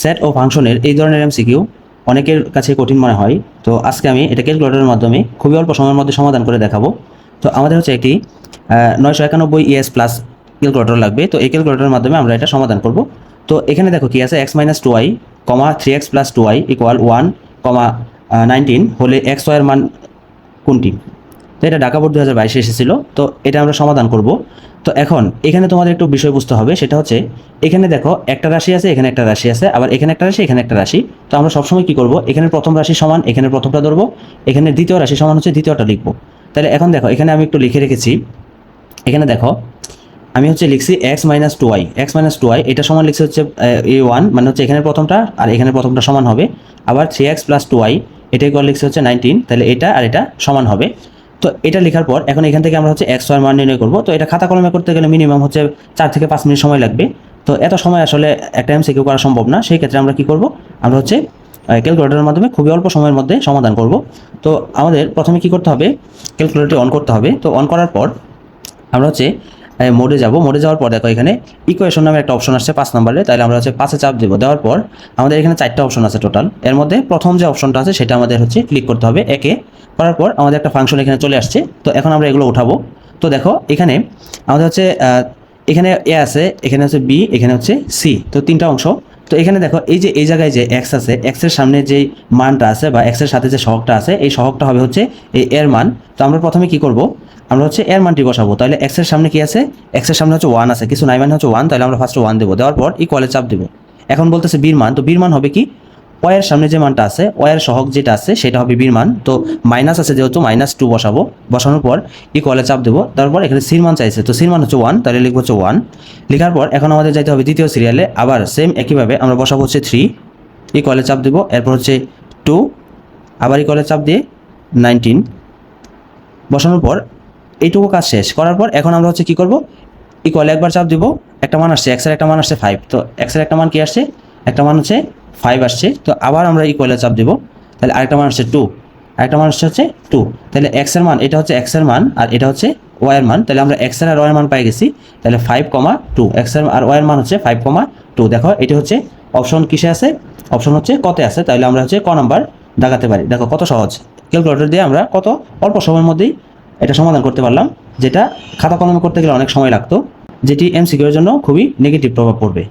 Set ও ফাংশনের এই ধরনের এমসিকিউ অনেকের কাছে কঠিন মনে হয়। তো আজকে আমি এটা ক্যালকুলেটরের মাধ্যমে খুবই অল্প সময়ের মধ্যে সমাধান করে দেখাবো। তো আমাদের হচ্ছে একটি 991 ES প্লাস ক্যালকুলেটর লাগবে। তো এই ক্যালকুলেটরের মাধ্যমে আমরা এটা সমাধান করব। তো এখানে দেখো কি আছে, x-2y, 3x + 2y = 1, 19 হলে x y এর মান কোনটি? তো এটা ঢাকা বোর্ড 2022 এসেছিল। তো এটা আমরা সমাধান করব। তো এখন এখানে তোমাদের একটু বিষয় বুঝতে হবে, সেটা হচ্ছে এখানে দেখো একটা রাশি আছে, এখানে একটা রাশি আছে, আবার এখানে একটা রাশি, এখানে একটা রাশি। তো আমরা সবসময় কি করব, এখানে প্রথম রাশি সমান এখানে প্রথমটা ধরবো, এখানে দ্বিতীয় রাশি সমান হচ্ছে দ্বিতীয়টা লিখবো। তাহলে এখন দেখো এখানে আমি একটু লিখে রেখেছি। এখানে দেখো আমি হচ্ছে লিখছি x-2y এটা সমান লিখছি হচ্ছে a1, মানে হচ্ছে এখানে প্রথমটা আর এখানে প্রথমটা সমান হবে। আবার 3x + 2y এটাই করে লিখছি হচ্ছে 19, তাহলে এটা আর এটা সমান হবে। তো এটা লেখার পর এখন এখান থেকে আমরা হচ্ছে x y এর মান নির্ণয় করব। তো এটা খাতা কলমে করতে গেলে মিনিমাম হচ্ছে 4 থেকে 5 মিনিট সময় লাগবে। তো এত সময় আসলে একটা এমসিকিউ করা সম্ভব না। সেই ক্ষেত্রে আমরা কি করব, আমরা হচ্ছে ক্যালকুলেটরের মাধ্যমে খুবই অল্প সময়ের মধ্যে সমাধান করব। তো আমাদের প্রথমে কি করতে হবে, ক্যালকুলেটরটি অন করতে হবে। তো অন করার পর আমরা হচ্ছে মোডে যাব। মোডে যাওয়ার পর দেখো এখানে ইকুয়েশন নামে একটা অপশন আসছে 5 নম্বরে, তাহলে আমরা হচ্ছে 5-এ চাপ দেবো। দেওয়ার পর আমাদের এখানে 4টা অপশন আছে টোটাল। এর মধ্যে প্রথম যে অপশনটা আছে সেটা আমাদের হচ্ছে ক্লিক করতে হবে একে। করার পর আমাদের একটা ফাংশন এখানে চলে আসছে। তো এখন আমরা এগুলো উঠাবো। তো দেখো এখানে আমাদের হচ্ছে এখানে এ আছে, এখানে হচ্ছে বি, এখানে হচ্ছে সি, তো 3টা অংশ। তো এখানে দেখো এই যে এই জায়গায় যে এক্স আছে, এক্সের সামনে যেই মানটা আছে বা এক্সের সাথে যে সহগটা আছে, এই সহগটা হবে হচ্ছে এই এর মান। তো আমরা প্রথমে কি করব, আমরা হচ্ছে এর মানটি বসাবো। তাহলে এক্স এর সামনে কি আছে, এক্স এর সামনে হচ্ছে 1 আছে, কিছু নাই, মানে হচ্ছে 1। তাহলে আমরা ফার্স্টে 1 দেবো। দেওয়ার পর ইকুয়ালে চাপ দেবো। এখন বলতেছে বির মান, তো বির মান হবে কি, ওয়াই এর সামনে যে মানটা আছে, ওয়াই এর সহগ যেটা আছে সেটা হবে বির মান। তো মাইনাস আছে যেহেতু -2 বসাবো। বসানোর পর ইকুয়ালে চাপ দেবো। তারপর এখানে সির মান চাইছে, তো সির মান হচ্ছে 1, তাহলে লিখবো হচ্ছে 1। লেখার পর এখন আমাদের যাইতে হবে দ্বিতীয় সিরিয়ালে, আবার সেম একইভাবে আমরা বসাবো হচ্ছে 3, ইকুয়ালে চাপ দেবো। এরপর হচ্ছে 2, আবার ইকুয়ালে চাপ দিয়ে 19 বসানোর পর এইটুকু কাজ শেষ করার পর এখন আমরা হচ্ছে কি করব, ইকুয়াল একবার চাপ দিব। একটা মান আসছে, এক্সের একটা মান আসছে 5, তো এক্সের একটা মান কি আসছে, একটা মান হচ্ছে 5 আসছে। তো আবার আমরা ইকুয়ালে চাপ দিব। তাহলে আরেকটা মান আসছে 2, আরেকটা মান আসছে হচ্ছে 2। তাহলে এক্সের মান, এটা হচ্ছে এক্সের মান আর এটা হচ্ছে ওয়াই এর মান। তাহলে আমরা এক্সের আর ওয়াই এর মান পাই গেছি। তাহলে 5,2, এক্সের আর ওয়াই এর মান হচ্ছে 5,2। দেখো এটি হচ্ছে অপশন কিসে আছে, অপশন হচ্ছে কতে আছে। তাহলে আমরা হচ্ছে ক নাম্বার দাগাতে পারি। দেখো কত সহজ, ক্যালকুলেটর দিয়ে আমরা কত অল্প সময়ের মধ্যেই এটা সমাধান করতে পারলাম, যেটা খাতা কলমে করতে গেলে অনেক সময় লাগতো, যেটি এমসিকিউ এর জন্য খুবই নেগেটিভ প্রভাব পড়বে।